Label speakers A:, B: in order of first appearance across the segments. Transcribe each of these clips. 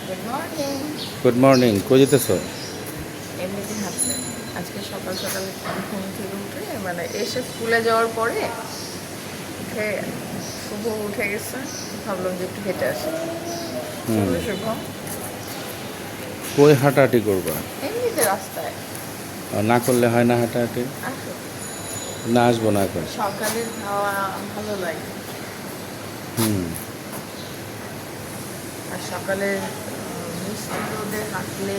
A: Good morning.
B: Good morning, কই যেতেছ?
A: এমনিতে হাঁটছে। আজকে সকাল সকাল ঘুম থেকে উঠে মানে এসে স্কুলে যাওয়ার পরে উঠে শুভ উঠে গেছে, ভাবলাম যে একটু হেঁটে আসি। চলো শুভ।
B: কই হাঁটাহাঁটি করবা?
A: এমনিতে রাস্তায়
B: আর না করলে হয় না হাঁটাহাঁটি?
A: আসো।
B: না, আসবো না এখন।
A: সকালের হাওয়া ভালো লাগে,
B: হুম।
A: আর সকালের মিষ্টি রোদে হাঁটলে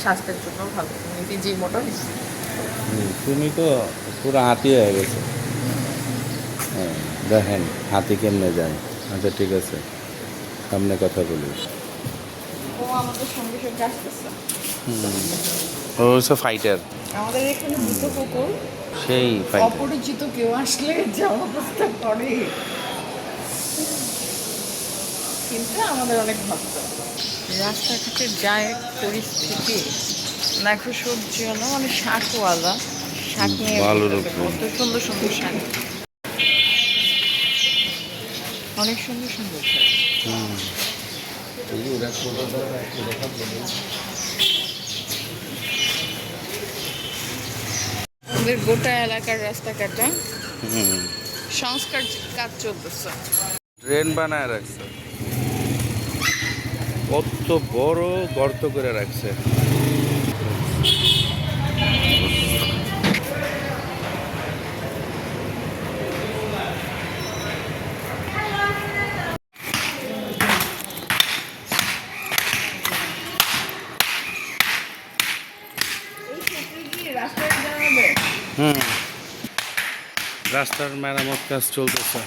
A: স্বাস্থ্যের জন্য ভালো। এমনিতে যে মোটা হয়েছে।
B: তুমি তো পুরো হাতি হয়ে গেছে। হ্যাঁ, দেখেন হাতি কেমনে যায়। আচ্ছা ঠিক আছে, সামনে কথা বলি।
A: ও আমাদের সঙ্গে সঙ্গে আসতেছে।
B: ও হচ্ছে ফাইটার।
A: আমাদের এখানে দুটো কুকুর,
B: সেই ফাইটার।
A: অপরিচিত কেউ আসলে যা অবস্থা করে, কিন্তু আমাদের অনেক ভক্ত। রাস্তাঘাটে যায় পরিস্থিতি দেখো, সবজি হলো মানে শাকওয়ালা, শাক নিয়ে
B: ভালো
A: ঘুরতেছে।
B: রকম।
A: কত সুন্দর সুন্দর শাক, অনেক সুন্দর সুন্দর শাক। আমাদের গোটা এলাকার রাস্তাঘাটে সংস্কার কাজ চলতেছে।
B: ট্রেন বানায় রাখছে, কত বড় গর্ত করে রাখছে।
A: এই ক্ষেত্রে কি রাস্তায় জানাবে
B: হুম, রাস্তার মেরামত কাজ চলতেছে।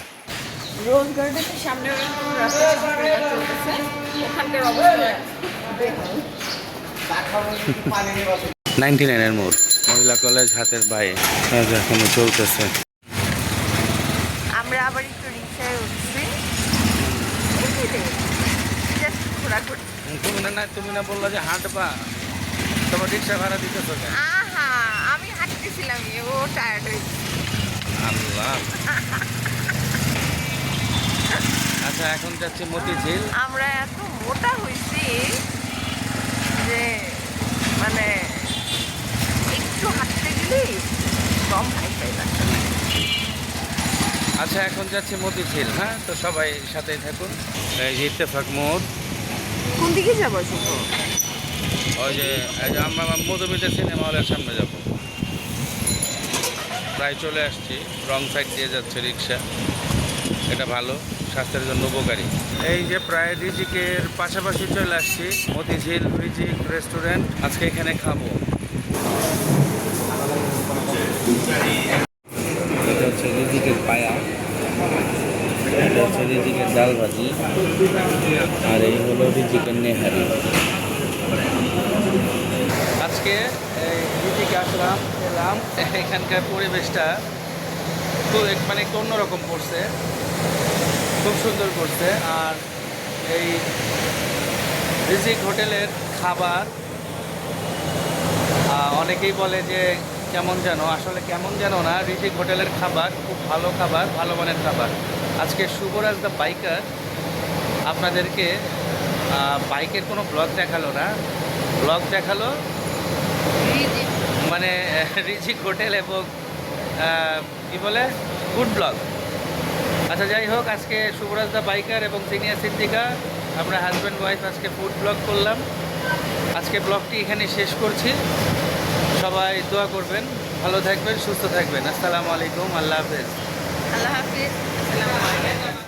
A: রোজ গার্ডেনের সামনে রাস্তা সংস্কার কাজ চলতেছে, ওখানকার অবস্থা দেখুন।
B: 99-এর মোড়, মহিলা কলেজ হাতের বাইরে কাজ এখনো চলতেছে।
A: আমরা আবার একটু রিক্সায় উঠছি, এই যে জাস্ট ঘোরাঘুরি।
B: তুমি না বললা যে হাঁটবা, তোমার রিক্সা ভাড়া দিতেছ কেন?
A: আহা, আমি হাঁটতেছিলাম, ও টায়ার্ড হয়েছে।
B: আল্লাহ। আচ্ছা, এখন যাচ্ছে মতিঝিল।
A: আমরা এত মোটা হয়েছি যে মানে একটু হাঁটতে গেলেই কম খাই লাগছে।
B: আচ্ছা, এখন যাচ্ছে মতিঝিল। হ্যাঁ, তো সবাই সাথেই থাকুন। এই যে ইত্তেফাক মোড়,
A: কোন দিকে যাবো শুভ?
B: এই যে আমরা মধুমিতা সিনেমা হলের সামনে যাব। প্রায় চলে আসছি, রং সাইড দিয়ে যাচ্ছে রিক্সা। এটা ভালো, স্বাস্থ্যের জন্য উপকারী। এই যে প্রায় রিজিকের পাশাপাশি চলে আসছি, মতিঝিল রিজিক রেস্টুরেন্ট। আজকে এখানে খাবো। এটা হচ্ছে রিজিকের পায়া, এটা হচ্ছে রিজিকের ডাল ভাজি, আর এই হলো রিজিকের নেহারি। আজকে এই রিজিকে আসলাম, এলাম। এখানকার পরিবেশটা খুব মানে একটু অন্যরকম করছে, খুব সুন্দর করছে। আর এই রিজিক হোটেলের খাবার অনেকেই বলে যে কেমন যেন, আসলে কেমন যেন না। রিজিক হোটেলের খাবার খুব ভালো খাবার, ভালো মানের খাবার। আজকে শুভরাজ দ্য বাইকার আপনাদেরকে বাইকের কোনো ব্লগ দেখালো না, ব্লগ দেখালো মানে রিজিক হোটেল এবং কি বলে ফুড ব্লগ। আচ্ছা যাই হোক, আজকে শুভরাজ দা বাইকার এবং সিনিয়র সিদ্দিকা, আমরা হাজব্যান্ড ওয়াইফ আজকে ফুড ব্লগ করলাম। আজকে ব্লগটি এখানে শেষ করছি। সবাই দোয়া করবেন, ভালো থাকবেন, সুস্থ থাকবেন। আসসালামু আলাইকুম, আল্লাহ হাফেজ।
A: আল্লাহ হাফিজ, আসসালামু আলাইকুম।